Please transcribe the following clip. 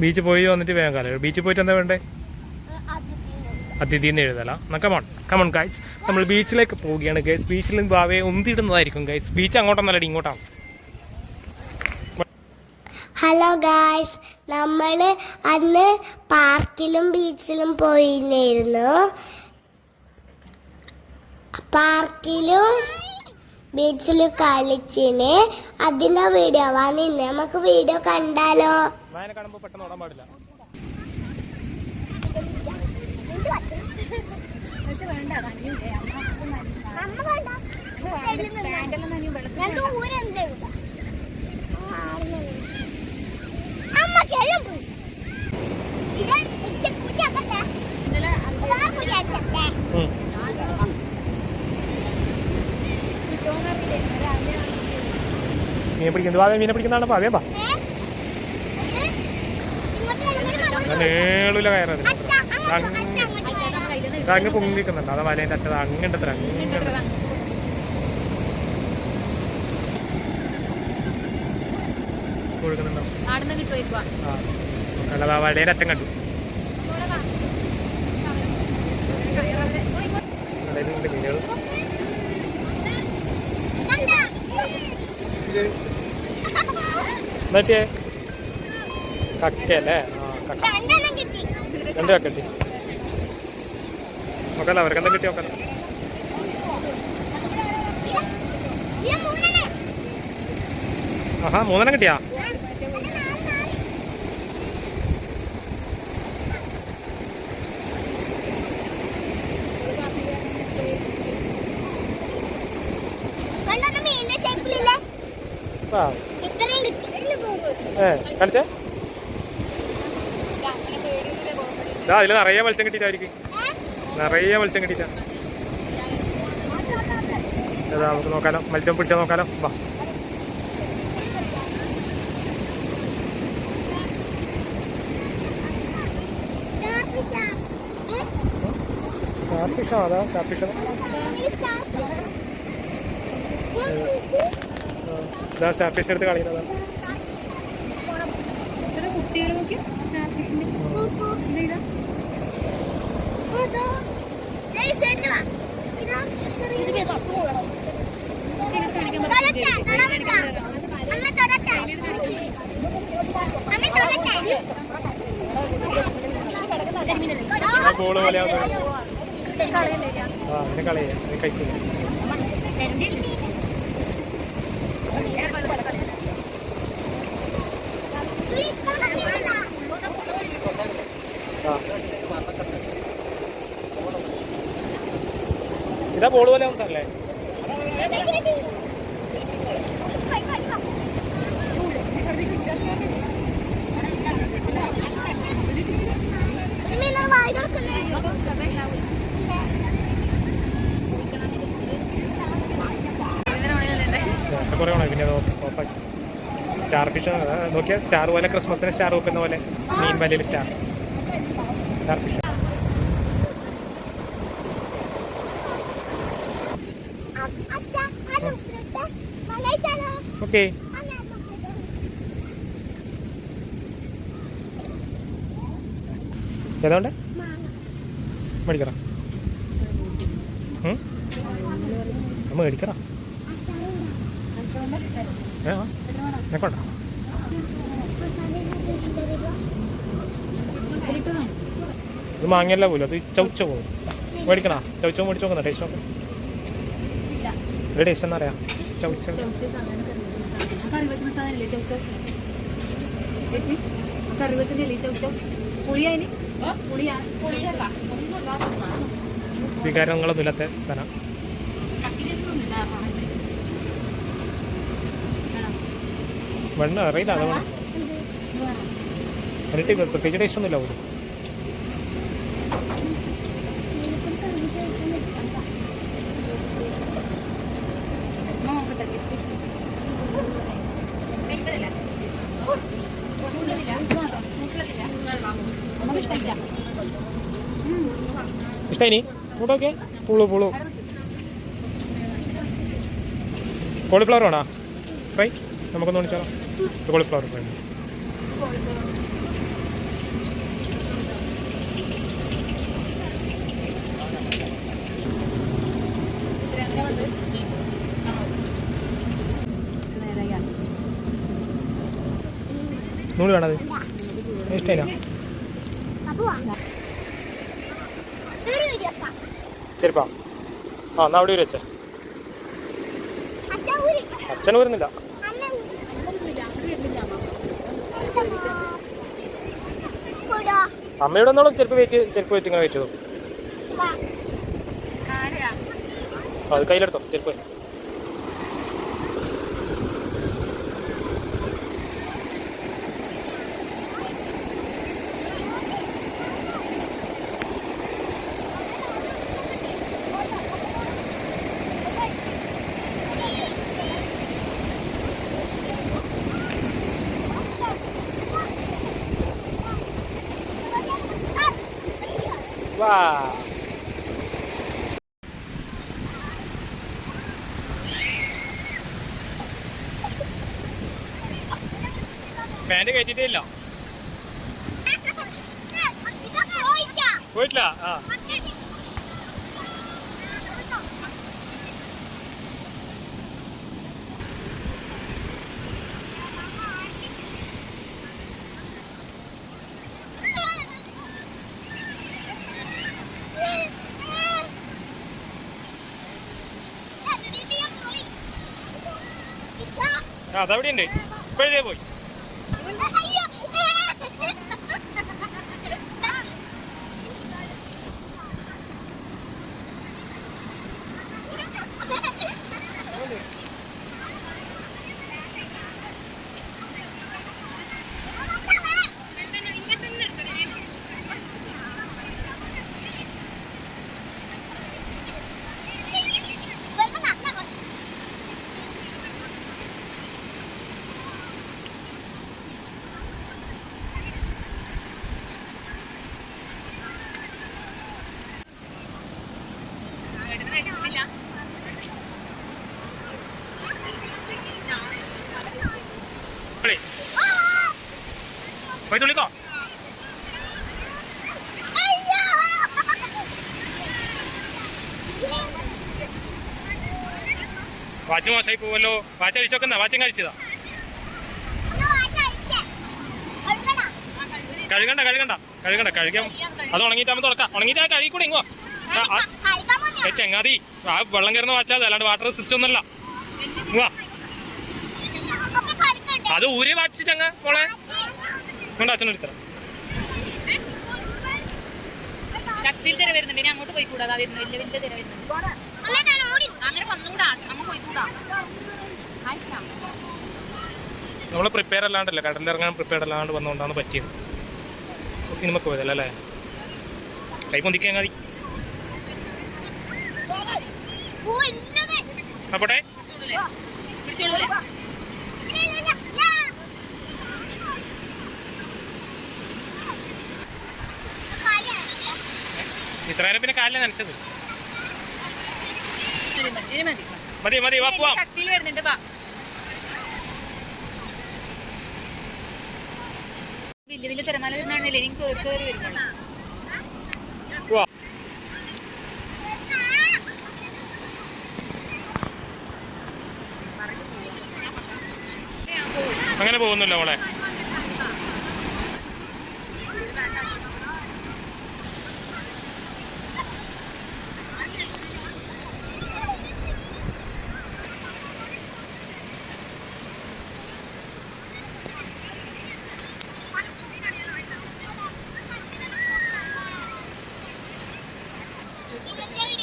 ബീച്ചിൽ പോയി വന്നിട്ട് വേഗം കാലം. ബീച്ചിൽ പോയിട്ട് എന്താ വേണ്ടേ? അതിഥിന്ന് എഴുതല. കമോൺ കമോൺ ഗൈസ്, നമ്മൾ ബീച്ചിലേക്ക് പോവുകയാണ് ഗൈസ്. ബീച്ചിൽ നിന്ന് ഭാവയെ ഉന്തിടുന്നതായിരിക്കും ഗൈസ്. ബീച്ച് അങ്ങോട്ടൊന്നല്ലടി, ഇങ്ങോട്ടാണ്. ഹലോ ഗായ്സ്, നമ്മൾ അന്ന് പാർക്കിലും ബീച്ചിലും പോയിരുന്നു. പാർക്കിലും ബീച്ചിലും കളിച്ചിന്. അതിന്റെ വീഡിയോ ആണ് ഇന്ന്. നമുക്ക് വീഡിയോ കണ്ടാലോ? മീനെ പിടിക്കുന്നത് മീനെ പിടിക്കുന്നതാണ്. വേം പാ, നീളില്ല കയറത്. അങ്ങ് പൊങ്ങിക്കുന്നുണ്ട്. അത് വലേൻ്റെ അറ്റത് അങ്ങണ്ടത്ര കൊടുക്കുന്നുണ്ടോ? ആ വലയുടെ അറ്റം കണ്ടു. മീനുകൾ എന്നിട്ടേ കക്കല്ലേ? ആ കക്ക, രണ്ട് കക്ക കിട്ടി. നോക്കല്ല, അവർക്ക് എന്താ കിട്ടി നോക്കല്ല. ആഹാ, 3 കിട്ടിയാ? കളിച്ചേ? അതിൽ നിറയെ മത്സ്യം കിട്ടിയിട്ടായിരിക്കും. നിറയെ മത്സ്യം കിട്ടിയിട്ടാ. ഏതാ, നമുക്ക് നോക്കാലോ. മത്സ്യം പിടിച്ചാൽ നോക്കാലോ. വാ, സ്റ്റാർ ഫിഷോ? അതാ സ്റ്റാർ ഫിഷോ? ഇതാ സ്റ്റാർ ഫിഷ് എടുത്ത് കളിക്കുന്നതാ. ബോള് പോലെയാവുന്നത്. ആ, അതിനെ കളയാ, അത് കഴിക്കില്ല. ഇതാ ബോള് പോലെ ആവും സാറല്ലേ? കുറേ വേണം. പിന്നെ അത് ഓഫാക്കി. സ്റ്റാർ ഫിഷ് നോക്കിയാൽ സ്റ്റാർ പോലെ, ക്രിസ്മസിന് സ്റ്റാർ വെക്കുന്ന പോലെ മീൻ വലയിൽ സ്റ്റാർ ഫിഷ്. ഓക്കെ, ഏതാണ്ട് മേടിക്കറ മേടിക്കറ കൊണ്ട. ഇത് മാങ്ങയല്ല പോലും, അത് ചൗച്ച പോകും. മേടിക്കണ ചൗച്ച മേടിച്ച് നോക്കുന്ന ടേസ്റ്റ് നോക്കാം. ഒരു ടേസ്റ്റ് എന്നാ അറിയാം. ചൗച്ച വികാരങ്ങളൊന്നും ഇല്ലാത്ത സാധനം. വെണ്ണ അറിയില്ല, അതുകൊണ്ട് എന്നിട്ട് പ്രത്യേകിച്ച് ടേസ്റ്റ് ഒന്നുമില്ല പോലും. ഇഷ്ടമായി കൂട്ടോക്കെ? പുളു കോളിഫ്ലവർ വേണോ ഫ്രൈ? നമുക്കൊന്ന് വിളിച്ചാലോ. Cauliflower fry. നൂല് വേണത് ഇഷ്ടമില്ല. ചെരുപ്പാ ആ എന്നാ അവിടെ വെച്ചേ. അച്ഛൻ വരുന്നില്ല. അമ്മയുടെ ഒന്നോളം ചെരുപ്പ് വെയിറ്റ് ഇങ്ങനെ വെച്ചു. അത് കയ്യിലെടുത്തോ ചെരുപ്പ്. വാ പാൻറ് കയറ്റിട്ടേ ഇല്ല. പോയിട്ടില്ല. ആ അതവിടെ ഉണ്ട്. ഇപ്പോഴേ പോയി. പോയി തുള്ളിക്കോ. വാച്ച് മോശമായി പോവല്ലോ. വാച്ച് അഴിച്ചോക്കുന്ന. വാച്ചും കഴിച്ചതാ. കഴുകാം. അത് ഉണങ്ങിയിട്ടാകുമ്പോൾ തുറക്കാം. ഉണങ്ങിയിട്ട് ആ കഴുകിക്കൂടെ ഇങ്ങോ. ചെങ്ങാതി ആ വെള്ളം കയറുന്ന വാച്ചാൽ അല്ലാണ്ട് വാട്ടർ സിസ്റ്റം ഒന്നല്ല. വാ അത് ഊരി വാച്ച് ചങ്ങ മോളെ കൊണ്ട് അച്ഛനെടുത്തരാം. ശക്തിയിൽ തിര വരുന്നുണ്ട്. ഇനി അങ്ങോട്ട് പോയിക്കൂടാ. വലിയ വലിയ തിര വരുന്നുണ്ട്. അങ്ങനെ വന്നുകൂടാ. അങ്ങ് പോയിക്കൂടാ. നമ്മൾ പ്രിപ്പയർ അല്ലാണ്ടല്ലേ കടലിറങ്ങാൻ പ്രിപ്പയർഡ് അല്ലാണ്ട് വന്നുകൊണ്ടാണ് പറ്റിയത്. സിനിമക്ക് പോയതല്ലേ അല്ലേ. കൈ പൊന്തിക്കാൻ മതി. അപ്പോട്ടെ ഇത്രയും പിന്നെ കാലിലെ നനച്ചത് മതി. വാ പോവാം. ശക്തിയിൽ വരുന്നുണ്ട്. വാ. വലിയ വലിയ തിരമാല വരുന്നാണല്ലേ എനിക്ക് കയറി വരുന്നത്. അങ്ങനെ പോകുന്നില്ല മോളെ. ഇന്നത്തെ